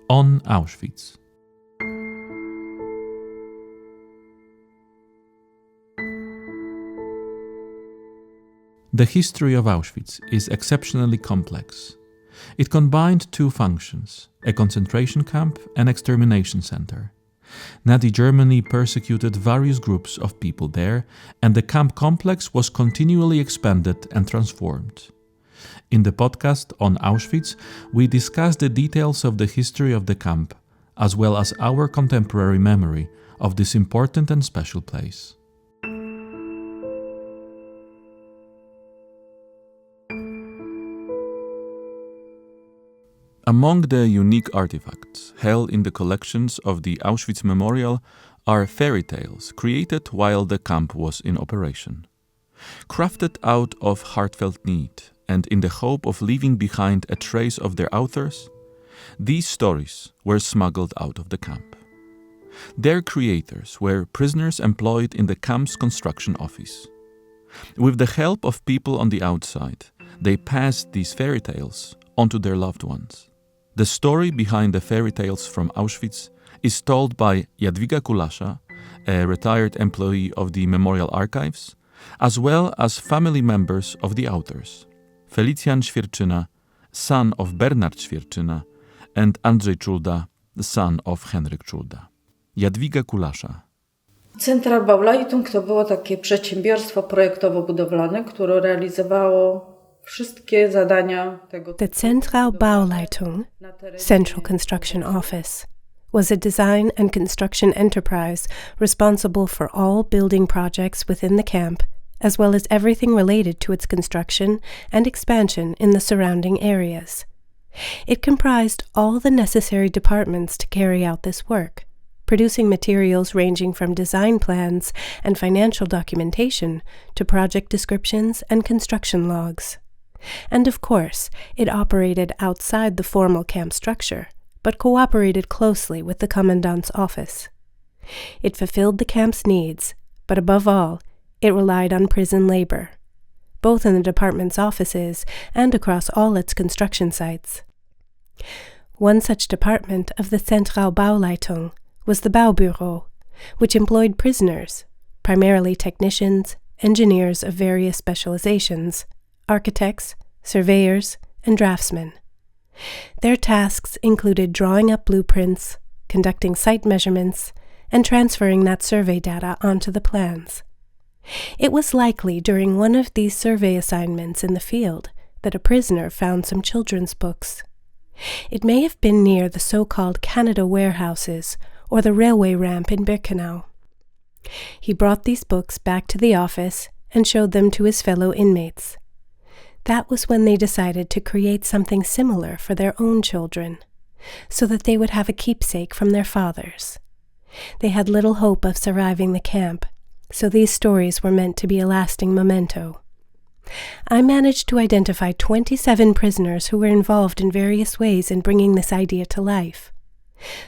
On Auschwitz. The history of Auschwitz is exceptionally complex. It combined two functions, a concentration camp and extermination center. Nazi Germany persecuted various groups of people there, and the camp complex was continually expanded and transformed. In the podcast on Auschwitz, we discuss the details of the history of the camp, as well as our contemporary memory of this important and special place. Among the unique artifacts held in the collections of the Auschwitz Memorial are fairy tales created while the camp was in operation. Crafted out of heartfelt need and in the hope of leaving behind a trace of their authors, these stories were smuggled out of the camp. Their creators were prisoners employed in the camp's construction office. With the help of people on the outside, they passed these fairy tales onto their loved ones. The story behind the fairy tales from Auschwitz is told by Jadwiga Kulasza, a retired employee of the Memorial Archives, as well as family members of the authors, Felicjan Świerczyna, son of Bernard Świerczyna, and Andrzej Czulda, the son of Henryk Czulda. Jadwiga Kulasza. Central Bauleitung to było takie przedsiębiorstwo projektowo-budowlane, które realizowało wszystkie zadania tego The Central Bauleitung, Central Construction Office, was a design and construction enterprise responsible for all building projects within the camp, as well as everything related to its construction and expansion in the surrounding areas. It comprised all the necessary departments to carry out this work, producing materials ranging from design plans and financial documentation to project descriptions and construction logs. And of course, it operated outside the formal camp structure, but cooperated closely with the Commandant's office. It fulfilled the camp's needs, but above all, it relied on prison labor, both in the department's offices and across all its construction sites. One such department of the Central Bauleitung was the Baubüro, which employed prisoners, primarily technicians, engineers of various specializations, architects, surveyors, and draftsmen. Their tasks included drawing up blueprints, conducting site measurements, and transferring that survey data onto the plans. It was likely during one of these survey assignments in the field that a prisoner found some children's books. It may have been near the so-called Canada warehouses or the railway ramp in Birkenau. He brought these books back to the office and showed them to his fellow inmates. That was when they decided to create something similar for their own children, so that they would have a keepsake from their fathers. They had little hope of surviving the camp, so these stories were meant to be a lasting memento. I managed to identify 27 prisoners who were involved in various ways in bringing this idea to life.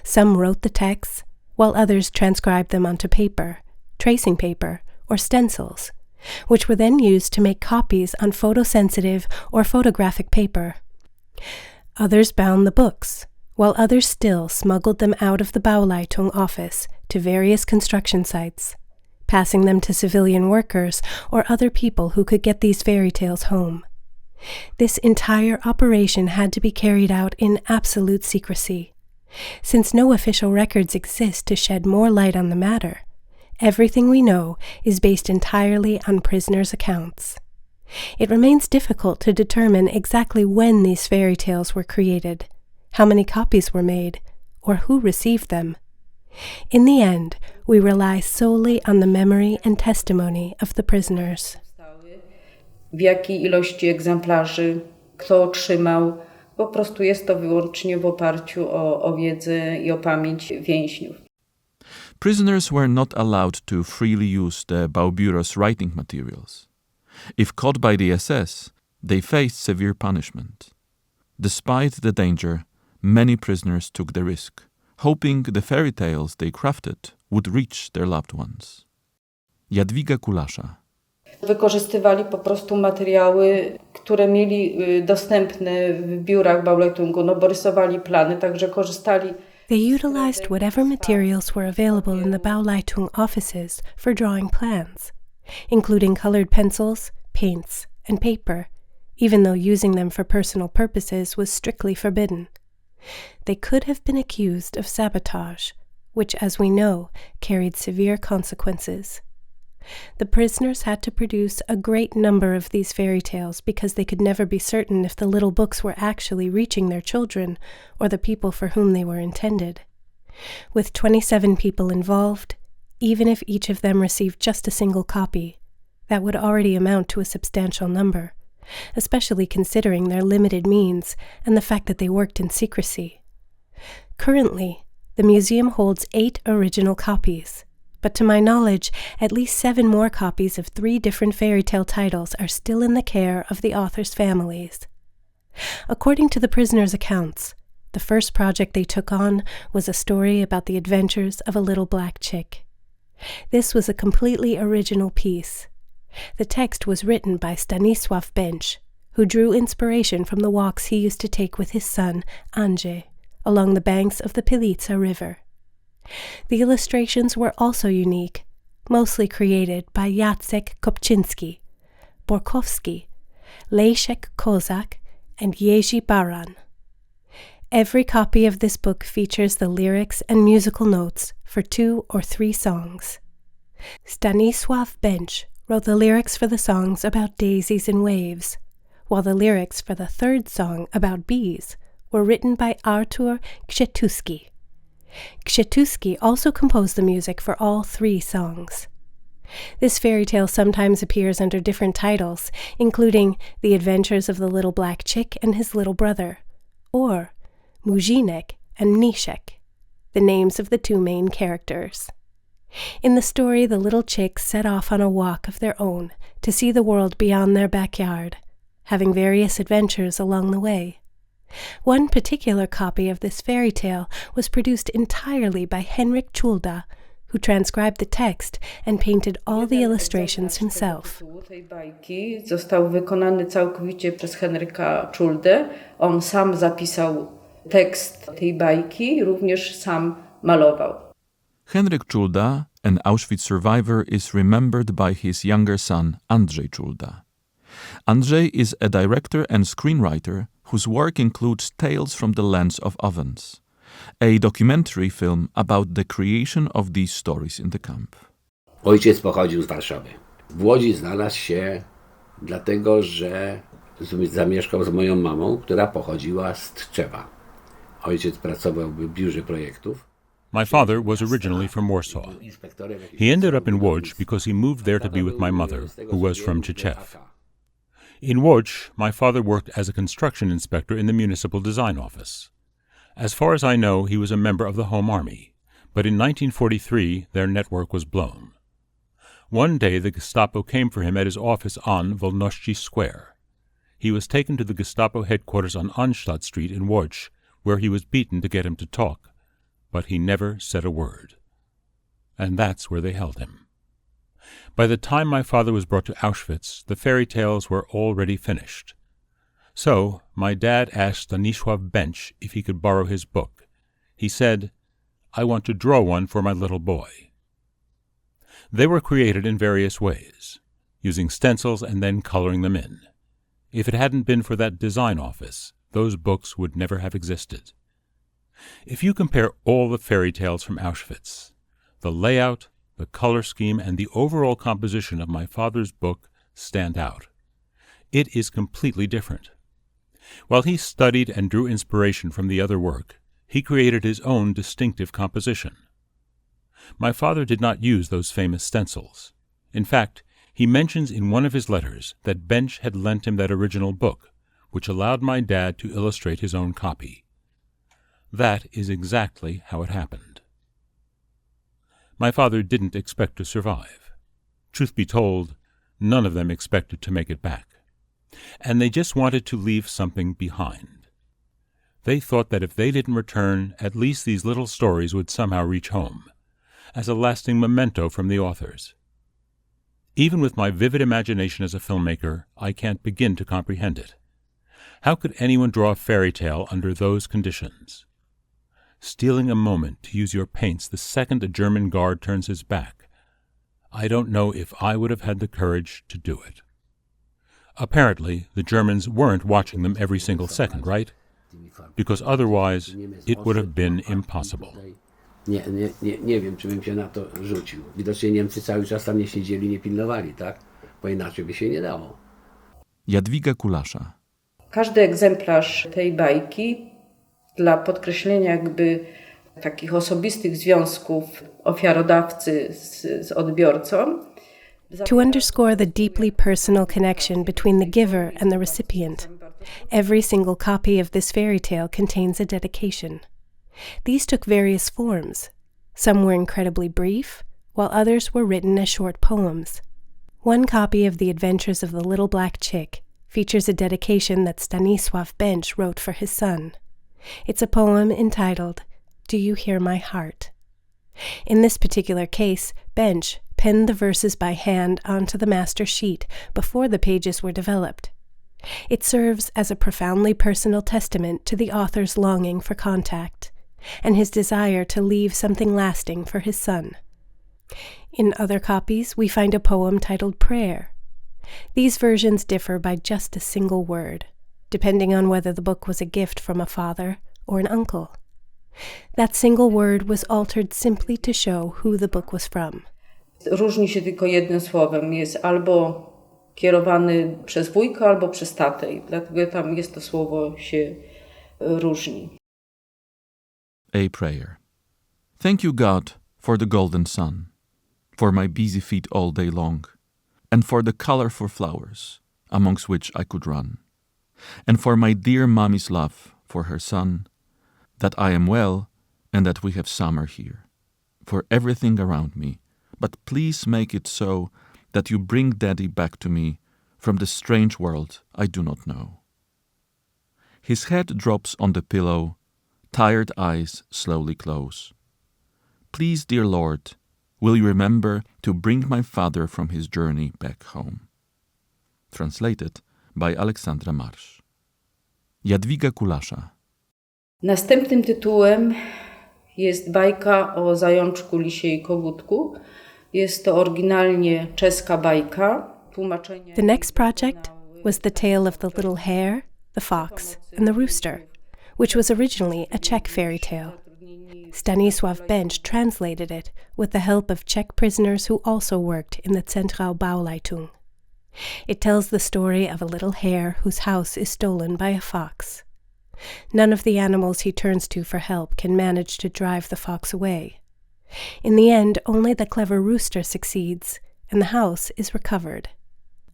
Some wrote the texts, while others transcribed them onto paper, tracing paper, or stencils, which were then used to make copies on photosensitive or photographic paper. Others bound the books, while others still smuggled them out of the Bauleitung office to various construction sites, passing them to civilian workers or other people who could get these fairy tales home. This entire operation had to be carried out in absolute secrecy. Since no official records exist to shed more light on the matter, everything we know is based entirely on prisoners' accounts. It remains difficult to determine exactly when these fairy tales were created, how many copies were made, or who received them. In the end, we rely solely on the memory and testimony of the prisoners. W jakiej ilości egzemplarzy, kto otrzymał, po prostu jest to wyłącznie w oparciu o wiedzę i o pamięć więźniów. Prisoners were not allowed to freely use the Baubüro's writing materials. If caught by the SS, they faced severe punishment. Despite the danger, many prisoners took the risk, hoping the fairy tales they crafted would reach their loved ones. Jadwiga Kulasza. Wykorzystywali po prostu materiały, które mieli dostępne w biurach Bauleitungu, no bo rysowali plany, także korzystali. They utilized whatever materials were available in the Bauleitung offices for drawing plans, including colored pencils, paints, and paper, even though using them for personal purposes was strictly forbidden. They could have been accused of sabotage, which, as we know, carried severe consequences. The prisoners had to produce a great number of these fairy tales because they could never be certain if the little books were actually reaching their children or the people for whom they were intended. With 27 people involved, even if each of them received just a single copy, that would already amount to a substantial number, especially considering their limited means and the fact that they worked in secrecy. Currently, the museum holds 8 original copies, but to my knowledge, at least 7 more copies of 3 different fairy tale titles are still in the care of the authors' families. According to the prisoners' accounts, the first project they took on was a story about the adventures of a little black chick. This was a completely original piece. The text was written by Stanisław Bench, who drew inspiration from the walks he used to take with his son, Andrzej, along the banks of the Pilica River. The illustrations were also unique, mostly created by Jacek Kopczynski, Borkowski, Leszek Kozak, and Jerzy Baran. Every copy of this book features the lyrics and musical notes for 2 or 3 songs. Stanisław Bench wrote the lyrics for the songs about daisies and waves, while the lyrics for the 3rd song about bees were written by Artur Krzetuski. Krzetuski also composed the music for all 3 songs. This fairy tale sometimes appears under different titles, including The Adventures of the Little Black Chick and His Little Brother, or Muzinek and Mniszek, the names of the 2 main characters. In the story, the little chicks set off on a walk of their own to see the world beyond their backyard, having various adventures along the way. One particular copy of this fairy tale was produced entirely by Henryk Czulda, who transcribed the text and painted all the illustrations himself. Tej bajki został wykonany całkowicie przez Henryka Czuldę. On sam zapisał tekst tej bajki, również sam malował. Henryk Czulda, an Auschwitz survivor, is remembered by his younger son, Andrzej Czulda. Andrzej is a director and screenwriter whose work includes Tales from the Lands of Ovens, a documentary film about the creation of these stories in the camp. Ojciec pochodził z Warszawy. W Łodzi znalazł się dlatego, że zamieszkał z moją mamą, która pochodziła z Tczewa. Ojciec pracował w biurze projektów. My father was originally from Warsaw. He ended up in Łódź because he moved there to be with my mother, who was from Tczew. In Łódź, my father worked as a construction inspector in the municipal design office. As far as I know, he was a member of the Home Army, but in 1943 their network was blown. One day the Gestapo came for him at his office on Wolności Square. He was taken to the Gestapo headquarters on Anstadt Street in Łódź, where he was beaten to get him to talk, but he never said a word. And that's where they held him. By the time my father was brought to Auschwitz, the fairy tales were already finished. So my dad asked Stanisław Bench if he could borrow his book. He said, "I want to draw one for my little boy." They were created in various ways, using stencils and then coloring them in. If it hadn't been for that design office, those books would never have existed. If you compare all the fairy tales from Auschwitz, the layout, the color scheme, and the overall composition of my father's book stand out. It is completely different. While he studied and drew inspiration from the other work, he created his own distinctive composition. My father did not use those famous stencils. In fact, he mentions in one of his letters that Bench had lent him that original book, which allowed my dad to illustrate his own copy. That is exactly how it happened. My father didn't expect to survive. Truth be told, none of them expected to make it back. And they just wanted to leave something behind. They thought that if they didn't return, at least these little stories would somehow reach home, as a lasting memento from the authors. Even with my vivid imagination as a filmmaker, I can't begin to comprehend it. How could anyone draw a fairy tale under those conditions? Stealing a moment to use your paints the second a German guard turns his back. I don't know if I would have had the courage to do it. Apparently, the Germans weren't watching them every single second, right? Because otherwise, it would have been impossible. Nie wiem, czy bym się na to rzucił. Widocznie Niemcy cały czas tam nie siedzieli, nie pilnowali, tak? Bo inaczej by się nie dało. Jadwiga Kulasza. Każdy egzemplarz tej bajki dla podkreślenia jakby takich osobistych związków ofiarodawcy z odbiorcą. To underscore the deeply personal connection between the giver and the recipient, every single copy of this fairy tale contains a dedication. These took various forms. Some were incredibly brief, while others were written as short poems. One copy of The Adventures of the Little Black Chick features a dedication that Stanisław Bench wrote for his son. It's a poem entitled, Do You Hear My Heart? In this particular case, Bench penned the verses by hand onto the master sheet before the pages were developed. It serves as a profoundly personal testament to the author's longing for contact and his desire to leave something lasting for his son. In other copies, we find a poem titled Prayer. These versions differ by just a single word, depending on whether the book was a gift from a father or an uncle. That single word was altered simply to show who the book was from. Różni się tylko jednym słowem. Jest albo kierowany przez wujka, albo przez tatę. I dlatego tam jest to słowo się różni. A prayer. Thank you, God, for the golden sun, for my busy feet all day long, and for the colorful flowers, amongst which I could run, and for my dear mommy's love for her son, that I am well and that we have summer here, for everything around me, but please make it so that you bring Daddy back to me from the strange world I do not know. His head drops on the pillow, tired eyes slowly close. Please, dear Lord, will you remember to bring my father from his journey back home? Translated by Aleksandra Marsz. Jadwiga Kulasza. Następnym tytułem jest bajka o zajączku, lisie i kogutku. Jest to oryginalnie czeska bajka. The next project was The Tale of the Little Hare, the Fox, and the Rooster, which was originally a Czech fairy tale. Stanisław Bench translated it with the help of Czech prisoners who also worked in the Zentralbauleitung. It tells the story of a little hare whose house is stolen by a fox. None of the animals he turns to for help can manage to drive the fox away. In the end, only the clever rooster succeeds, and the house is recovered.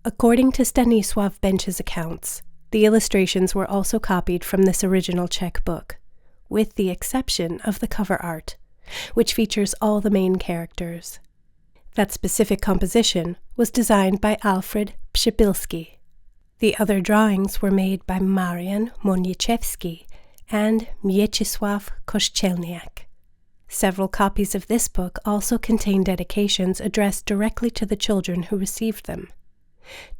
According to Stanisław Bench's accounts, the illustrations were also copied from this original Czech book, with the exception of the cover art, which features all the main characters. That specific composition was designed by Alfred Przybylski. The other drawings were made by Marian Moniszewski and Mieczysław Kościelniak. Several copies of this book also contain dedications addressed directly to the children who received them.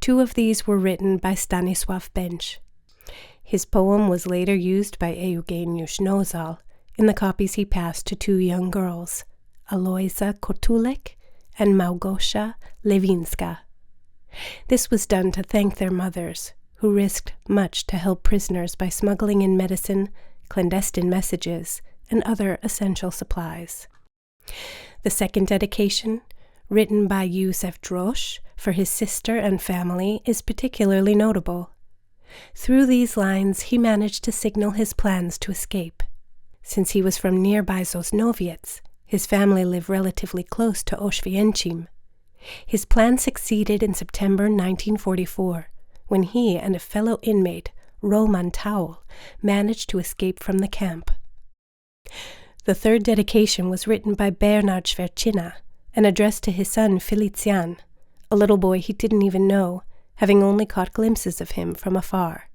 2 of these were written by Stanisław Bench. His poem was later used by Eugeniusz Nozal in the copies he passed to 2 young girls, Alojza Kotulek and Małgosia Lewinska. This was done to thank their mothers, who risked much to help prisoners by smuggling in medicine, clandestine messages, and other essential supplies. The second dedication, written by Józef Drosch for his sister and family, is particularly notable. Through these lines, he managed to signal his plans to escape. Since he was from nearby Sosnowiec, his family lived relatively close to Oświęcim. His plan succeeded in September 1944, when he and a fellow inmate, Roman Taul, managed to escape from the camp. The third dedication was written by Bernard Schwerczyna and addressed to his son Felician, a little boy he didn't even know, having only caught glimpses of him from afar.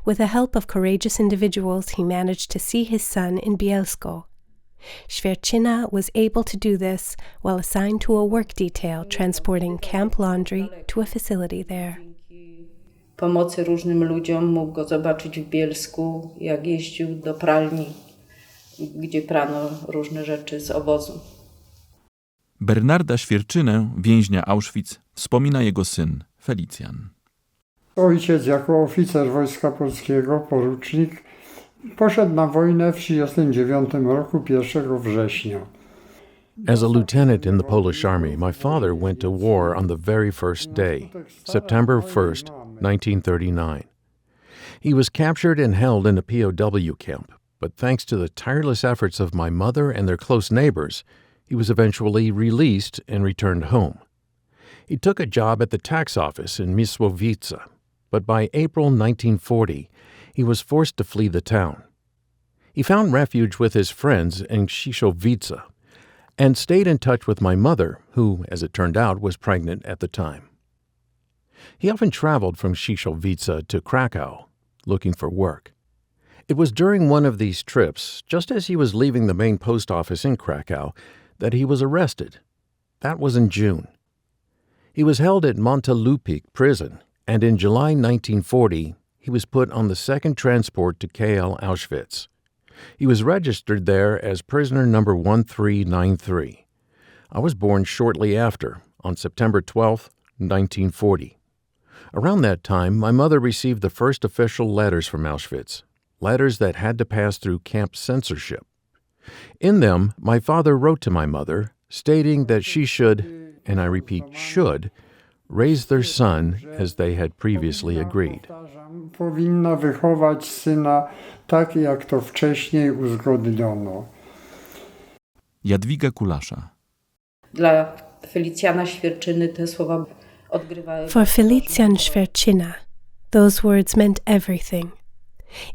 With the help of courageous individuals, he managed to see his son in Bielsko. Świerczyna was able to do this while assigned to a work detail transporting camp laundry to a facility there. Pomocy różnym ludziom mógł go zobaczyć w Bielsku, jak jeździł do pralni, gdzie prano różne rzeczy z obozu. Bernarda Świerczynę, więźnia Auschwitz, wspomina jego syn, Felicjan. Ojciec jako oficer Wojska Polskiego, porucznik, poszedł na wojnę w 1939 roku 1 września. As a lieutenant in the Polish Army, my father went to war on the very first day, September 1st, 1939. He was captured and held in a POW camp, but thanks to the tireless efforts of my mother and their close neighbors, he was eventually released and returned home. He took a job at the tax office in Mysłowice, but by April 1940, he was forced to flee the town. He found refuge with his friends in Krzyszowice and stayed in touch with my mother, who, as it turned out, was pregnant at the time. He often traveled from Krzyszowice to Krakow, looking for work. It was during one of these trips, just as he was leaving the main post office in Krakow, that he was arrested. That was in June. He was held at Montelupik prison, and in July 1940, he was put on the second transport to KL Auschwitz. He was registered there as prisoner number 1393. I was born shortly after, on September 12, 1940. Around that time, my mother received the first official letters from Auschwitz, letters that had to pass through camp censorship. In them, my father wrote to my mother, stating that she should, and I repeat, should, raise their son as they had previously agreed. Powinna wychować syna tak, jak to wcześniej uzgodniono. Jadwiga Kulasza. Dla Felicjana Świerczyny te słowa odgrywały... For Felicjan Świerczyna, those words meant everything.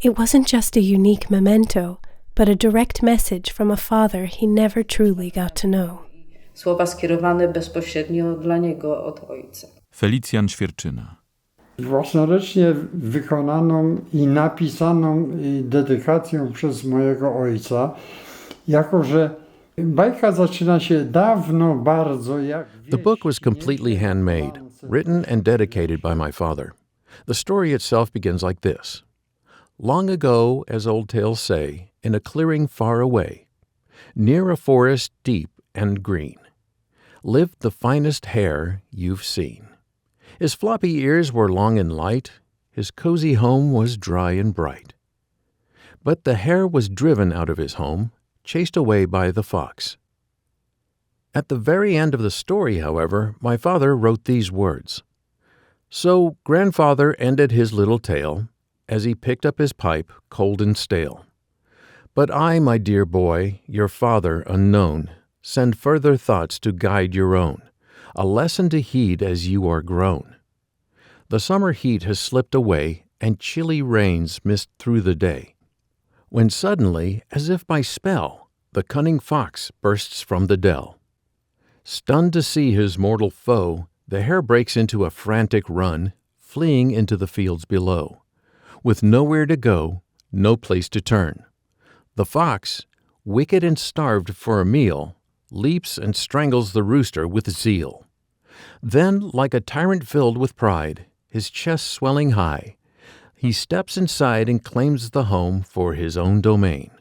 It wasn't just a unique memento, but a direct message from a father he never truly got to know. Słowa skierowane bezpośrednio dla niego od ojca. Felicjan Świerczyna. Własnoręcznie wykonaną i napisaną dedykacją przez mojego ojca, jako że bajka zaczyna się dawno bardzo jak... The book was completely handmade, written and dedicated by my father. The story itself begins like this. Long ago, as old tales say, in a clearing far away, near a forest deep and green, lived the finest hare you've seen. His floppy ears were long and light, his cozy home was dry and bright. But the hare was driven out of his home, chased away by the fox. At the very end of the story, however, my father wrote these words. So grandfather ended his little tale, as he picked up his pipe, cold and stale. But I, my dear boy, your father unknown, send further thoughts to guide your own, a lesson to heed as you are grown. The summer heat has slipped away, and chilly rains mist through the day, when suddenly, as if by spell, the cunning fox bursts from the dell. Stunned to see his mortal foe, the hare breaks into a frantic run, fleeing into the fields below. With nowhere to go, no place to turn. The fox, wicked and starved for a meal, leaps and strangles the rooster with zeal. Then, like a tyrant filled with pride, his chest swelling high, he steps inside and claims the home for his own domain.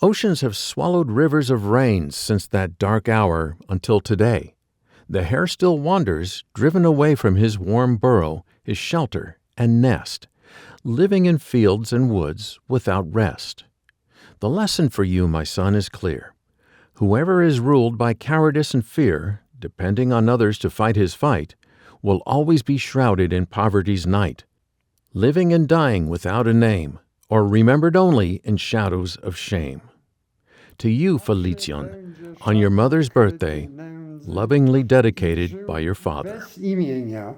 Oceans have swallowed rivers of rain since that dark hour until today. The hare still wanders, driven away from his warm burrow, his shelter and nest, living in fields and woods without rest. The lesson for you, my son, is clear. Whoever is ruled by cowardice and fear, depending on others to fight his fight, will always be shrouded in poverty's night, living and dying without a name, or remembered only in shadows of shame. To you, Felicjan, on your mother's birthday, lovingly dedicated by your father. Bez imienia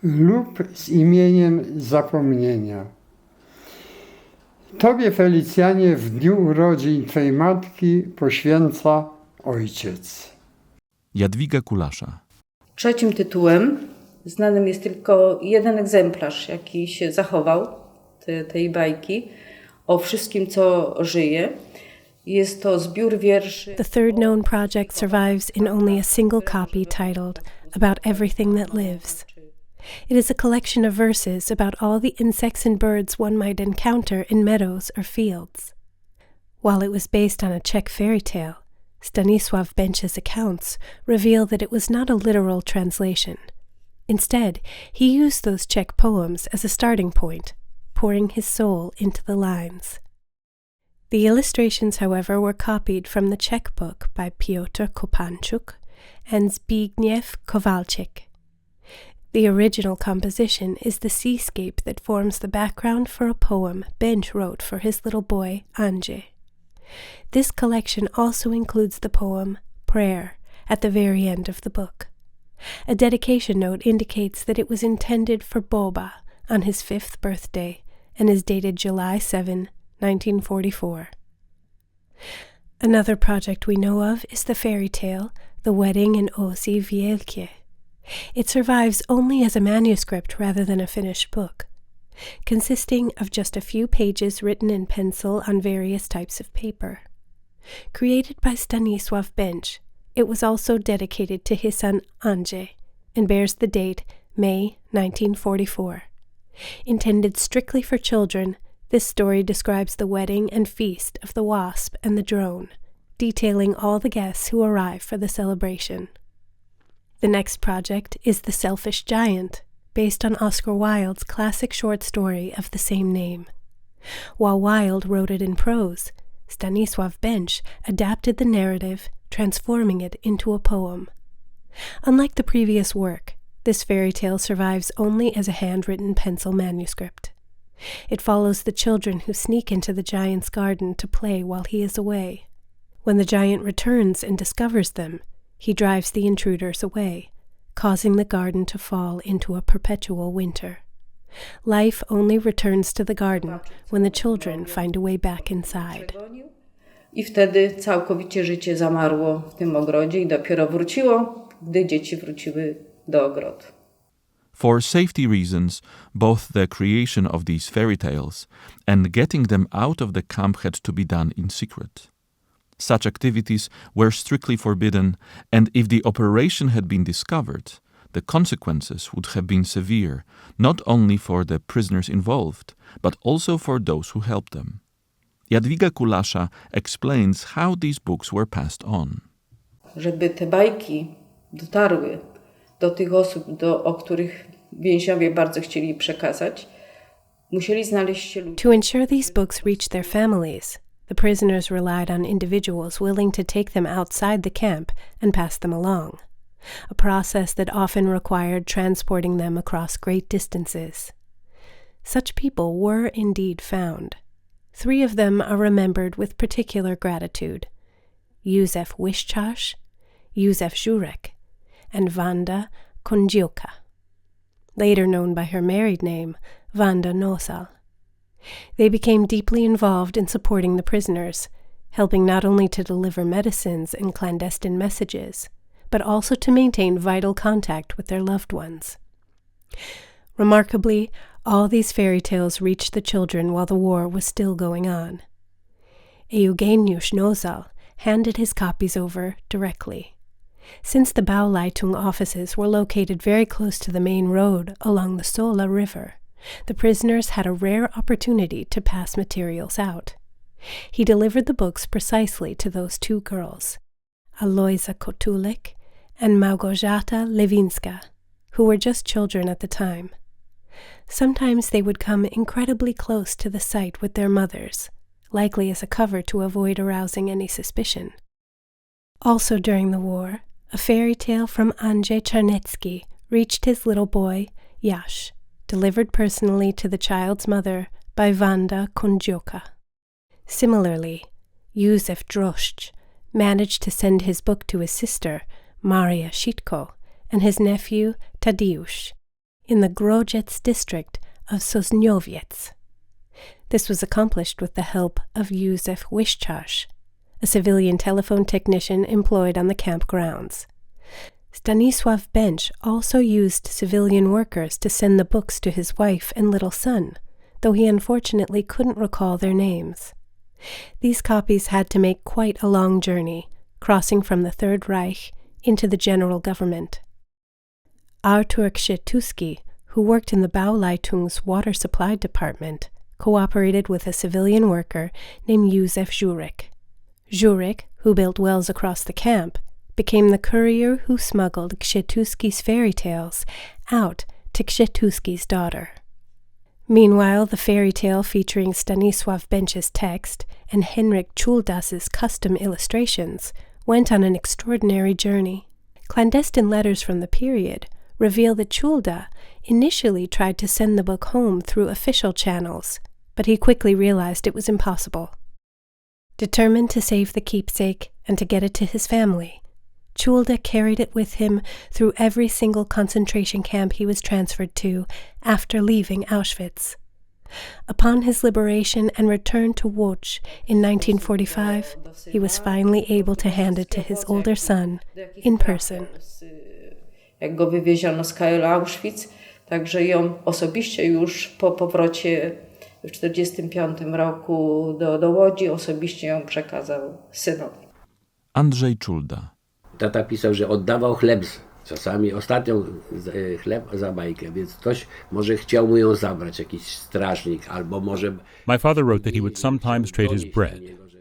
lub z imieniem zapomnienia. Tobie, Felicjanie, w dniu urodzin Twej matki poświęca Ojciec. Jadwiga Kulasza. Trzecim tytułem znanym jest tylko jeden egzemplarz, jaki się zachował tej bajki o wszystkim, co żyje. Jest to zbiór wierszy. The third known project survives in only a single copy titled About Everything That Lives. It is a collection of verses about all the insects and birds one might encounter in meadows or fields. While it was based on a Czech fairy tale, Stanisław Bencz's accounts reveal that it was not a literal translation. Instead, he used those Czech poems as a starting point, pouring his soul into the lines. The illustrations, however, were copied from the Czech book by Piotr Kopanczuk and Zbigniew Kowalczyk. The original composition is the seascape that forms the background for a poem Bench wrote for his little boy, Andrzej. This collection also includes the poem Prayer at the very end of the book. A dedication note indicates that it was intended for Boba on his 5th birthday and is dated July 7, 1944. Another project we know of is the fairy tale The Wedding in Ózzy Wielkie. It survives only as a manuscript rather than a finished book, consisting of just a few pages written in pencil on various types of paper. Created by Stanisław Bench, it was also dedicated to his son Andrzej and bears the date May 1944. Intended strictly for children, this story describes the wedding and feast of the wasp and the drone, detailing all the guests who arrive for the celebration. The next project is The Selfish Giant, based on Oscar Wilde's classic short story of the same name. While Wilde wrote it in prose, Stanisław Bench adapted the narrative, transforming it into a poem. Unlike the previous work, this fairy tale survives only as a handwritten pencil manuscript. It follows the children who sneak into the giant's garden to play while he is away. When the giant returns and discovers them, he drives the intruders away, causing the garden to fall into a perpetual winter. Life only returns to the garden when the children find a way back inside. I wtedy całkowicie życie zamarło w tym ogrodzie i dopiero wróciło, gdy dzieci wróciły do ogrodu. For safety reasons, both the creation of these fairy tales and getting them out of the camp had to be done in secret. Such activities were strictly forbidden, and if the operation had been discovered, the consequences would have been severe, not only for the prisoners involved, but also for those who helped them. Jadwiga Kulasza explains how these books were passed on. Żeby te bajki dotarły do tych osób, o których więźniowie bardzo chcieli przekazać, musieli znaleźć się ludzie. To ensure these books reached their families, the prisoners relied on individuals willing to take them outside the camp and pass them along, a process that often required transporting them across great distances. Such people were indeed found. 3 of them are remembered with particular gratitude: Józef Wischarz, Józef Żurek, and Wanda Kondziuka, later known by her married name, Wanda Nosal. They became deeply involved in supporting the prisoners, helping not only to deliver medicines and clandestine messages, but also to maintain vital contact with their loved ones. Remarkably, all these fairy tales reached the children while the war was still going on. Eugeniusz Nosal handed his copies over directly. Since the Bauleitung offices were located very close to the main road along the Sola River, the prisoners had a rare opportunity to pass materials out. He delivered the books precisely to those 2 girls, Alojza Kotulik and Małgorzata Lewinska, who were just children at the time. Sometimes they would come incredibly close to the site with their mothers, likely as a cover to avoid arousing any suspicion. Also during the war, a fairy tale from Andrzej Czarnecki reached his little boy, Jaś, delivered personally to the child's mother by Wanda Kondziuka. Similarly, Józef Droszcz managed to send his book to his sister, Maria Sitko, and his nephew, Tadeusz, in the Grodziec district of Sosnowiec. This was accomplished with the help of Józef Wischarz, a civilian telephone technician employed on the camp grounds. Stanisław Bench also used civilian workers to send the books to his wife and little son, though he unfortunately couldn't recall their names. These copies had to make quite a long journey, crossing from the Third Reich into the general government. Artur Skrzytuski, who worked in the Bauleitung's water supply department, cooperated with a civilian worker named Józef Żurek. Żurek, who built wells across the camp, became the courier who smuggled Skrzytuski's fairy tales out to Skrzytuski's daughter. Meanwhile, the fairy tale featuring Stanisław Bencz's text and Henryk Czuldas's custom illustrations went on an extraordinary journey. Clandestine letters from the period reveal that Czulda initially tried to send the book home through official channels, but he quickly realized it was impossible. Determined to save the keepsake and to get it to his family, Czulda carried it with him through every single concentration camp he was transferred to after leaving Auschwitz. Upon his liberation and return to Łódź in 1945, he was finally able to hand it to his older son in person. Jak go wywieziono z KL Auschwitz, także ją osobiście już po powrocie w 1945 roku do Łodzi osobiście ją przekazał synowi. Andrzej Czulda. Tata pisał, że oddawał chleb, czasami ostatnią chleb za bajkę, więc ktoś może chciał mu ją zabrać, jakiś strażnik, albo może... My father wrote that he would sometimes trade his bread,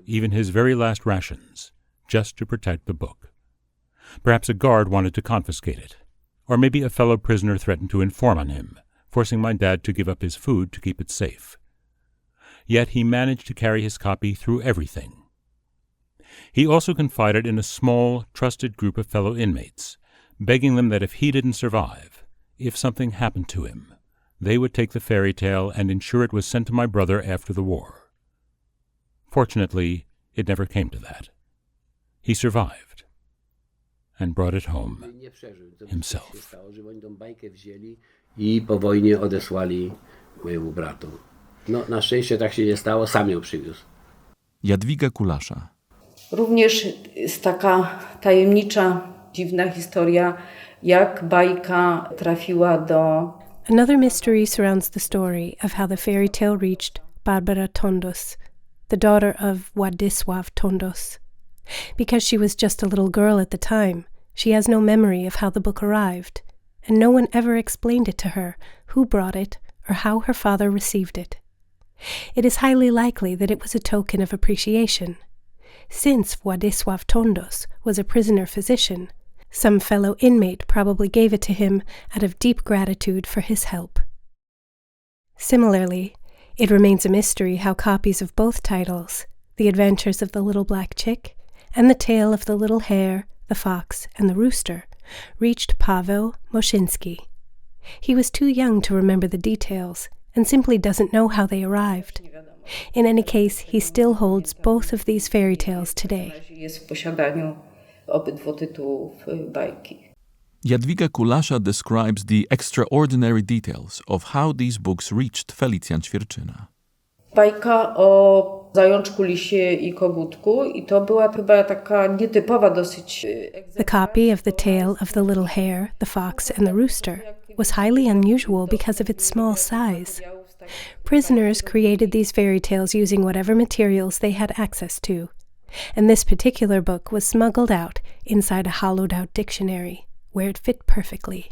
even his very last rations, just to protect the book. Perhaps a guard wanted to confiscate it, or maybe a fellow prisoner threatened to inform on him, forcing my dad to give up his food to keep it safe. Yet he managed to carry his copy through everything. He also confided in a small, trusted group of fellow inmates, begging them that if he didn't survive, if something happened to him, they would take the fairy tale and ensure it was sent to my brother after the war. Fortunately, it never came to that. He survived and brought it home himself. I po wojnie odesłali mojemu bratu. No, na szczęście tak się nie stało, sam ją przywiózł. Jadwiga Kulasza. Również jest taka tajemnicza, dziwna historia, jak bajka trafiła do... Another mystery surrounds the story of how the fairy tale reached Barbara Tondos, the daughter of Władysław Tondos. Because she was just a little girl at the time, she has no memory of how the book arrived, and no one ever explained it to her, who brought it, or how her father received it. It is highly likely that it was a token of appreciation. Since Władysław Tondos was a prisoner physician, some fellow inmate probably gave it to him out of deep gratitude for his help. Similarly, it remains a mystery how copies of both titles, The Adventures of the Little Black Chick and The Tale of the Little Hare, the Fox, and the Rooster, reached Paweł Moszyński. He was too young to remember the details and simply doesn't know how they arrived. In any case, he still holds both of these fairy tales today. Jest w posiadaniu obydwu tytułów bajki. Jadwiga Kulasza describes the extraordinary details of how these books reached Felicjan Świerczyna. Bajka o zajączku, lisie i kogutku i to była chyba taka nietypowa dosyć... The copy of The Tale of the Little Hare, the Fox, and the Rooster was highly unusual because of its small size. Prisoners created these fairy tales using whatever materials they had access to, and this particular book was smuggled out inside a hollowed-out dictionary, where it fit perfectly.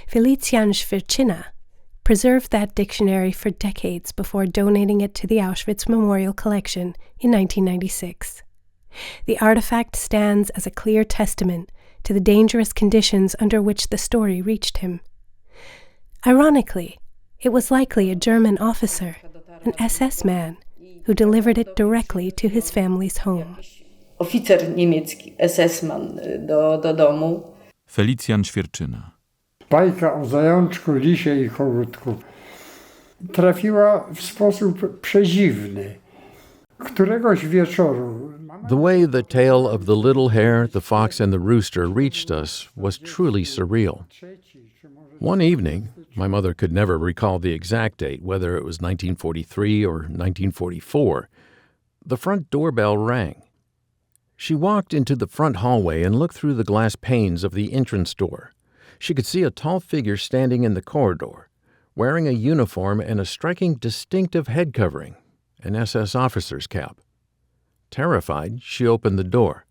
Felicjan Świerczyna preserved that dictionary for decades before donating it to the Auschwitz Memorial Collection in 1996. The artifact stands as a clear testament to the dangerous conditions under which the story reached him. Ironically, it was likely a German officer, an SS man, who delivered it directly to his family's home. Oficer niemiecki, SS-man do domu. Felicjan Świerczyna. Bajka o zajączku, lisie i kogutku trafiła w sposób przedziwny. Któregoś wieczoru... The way the tale of the little hare, the fox, and the rooster reached us was truly surreal. One evening, my mother could never recall the exact date, whether it was 1943 or 1944, the front doorbell rang. She walked into the front hallway and looked through the glass panes of the entrance door. She could see a tall figure standing in the corridor, wearing a uniform and a striking distinctive head covering, an SS officer's cap. Terrified, she opened the door.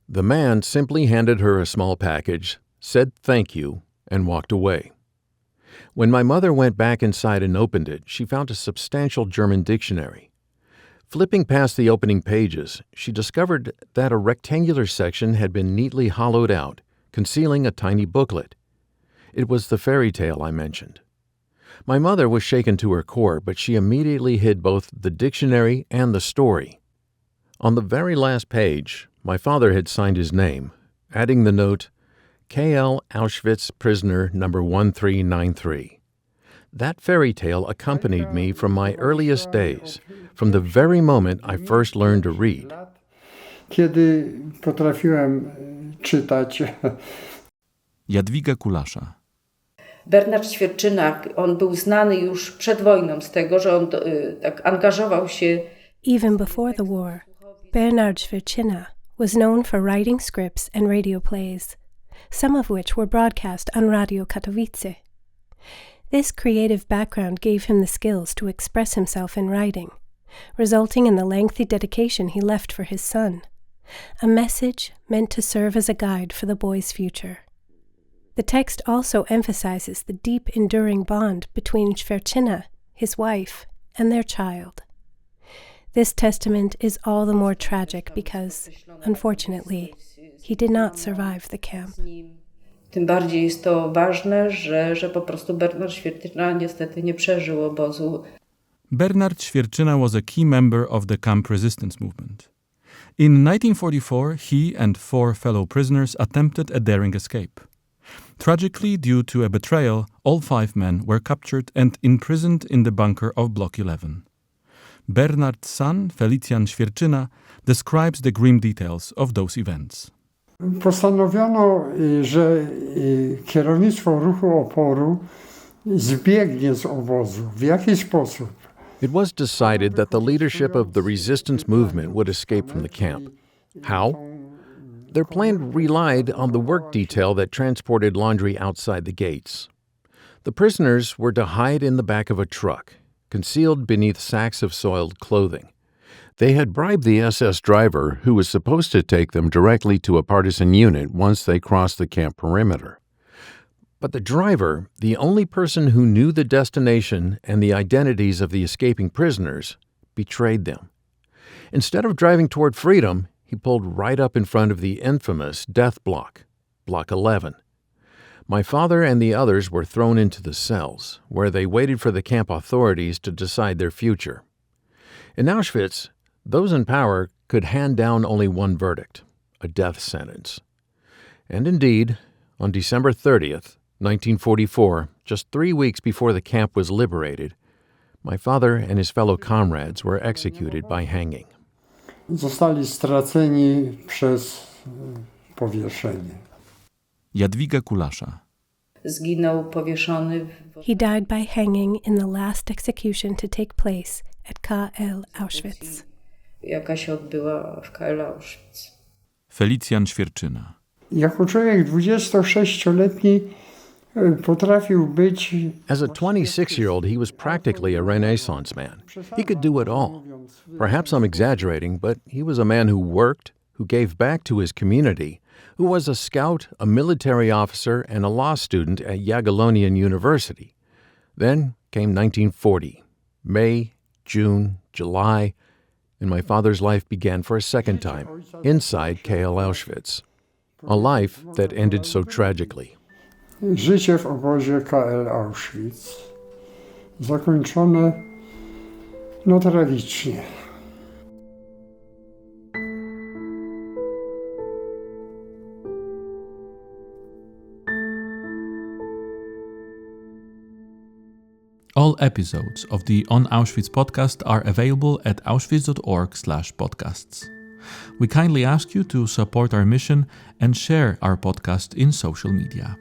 The man simply handed her a small package, said thank you, and walked away. When my mother went back inside and opened it, she found a substantial German dictionary. Flipping past the opening pages, she discovered that a rectangular section had been neatly hollowed out, concealing a tiny booklet. It was the fairy tale I mentioned. My mother was shaken to her core, but she immediately hid both the dictionary and the story. On the very last page, my father had signed his name, adding the note, K.L. Auschwitz prisoner number 1393. That fairy tale accompanied me from my earliest days, from the very moment I first learned to read. Kiedy potrafiłem czytać. Jadwiga Kulasza. Bernard Świerczyna, on był znany już przed wojną z tego, że on tak angażował się. Even before the war, Bernard Świerczyna was known for writing scripts and radio plays, some of which were broadcast on Radio Katowice. This creative background gave him the skills to express himself in writing, resulting in the lengthy dedication he left for his son, a message meant to serve as a guide for the boy's future. The text also emphasizes the deep, enduring bond between Świerczyna, his wife, and their child. This testament is all the more tragic because, unfortunately, he did not survive the camp. Tym bardziej jest to ważne, że po prostu Bernard Świerczyna niestety nie przeżył obozu. Bernard Świerczyna was a key member of the camp resistance movement. In 1944, he and 4 fellow prisoners attempted a daring escape. Tragically, due to a betrayal, all 5 men were captured and imprisoned in the bunker of Block 11. Bernard's son, Felicjan Świerczyna, describes the grim details of those events. Postanowiono, że kierownictwo ruchu oporu zbiegnie z obozu. W jaki sposób? It was decided that the leadership of the resistance movement would escape from the camp. How? Their plan relied on the work detail that transported laundry outside the gates. The prisoners were to hide in the back of a truck, concealed beneath sacks of soiled clothing. They had bribed the SS driver, who was supposed to take them directly to a partisan unit once they crossed the camp perimeter. But the driver, the only person who knew the destination and the identities of the escaping prisoners, betrayed them. Instead of driving toward freedom, he pulled right up in front of the infamous death block, Block 11. My father and the others were thrown into the cells, where they waited for the camp authorities to decide their future. In Auschwitz, those in power could hand down only one verdict, a death sentence. And indeed, on December 30th, 1944, just 3 weeks before the camp was liberated, my father and his fellow comrades were executed by hanging. Zostali straceni przez powieszenie. Jadwiga Kulasza. Zginął powieszony. He died by hanging in the last execution to take place at KL Auschwitz. Jaka się odbyła w KL Auschwitz. Felicjan Świerczyna. Jako człowiek 26-letni potrafił być. As a 26-year-old, he was practically a Renaissance man. He could do it all. Perhaps I'm exaggerating, but he was a man who worked, who gave back to his community, who was a scout, a military officer, and a law student at Jagiellonian University. Then came 1940. May, June, July, and my father's life began for a second time, inside KL Auschwitz. A life that ended so tragically. Życie w obozie KL Auschwitz zakończone tragicznie. All episodes of the On Auschwitz podcast are available at auschwitz.org/podcasts. We kindly ask you to support our mission and share our podcast in social media.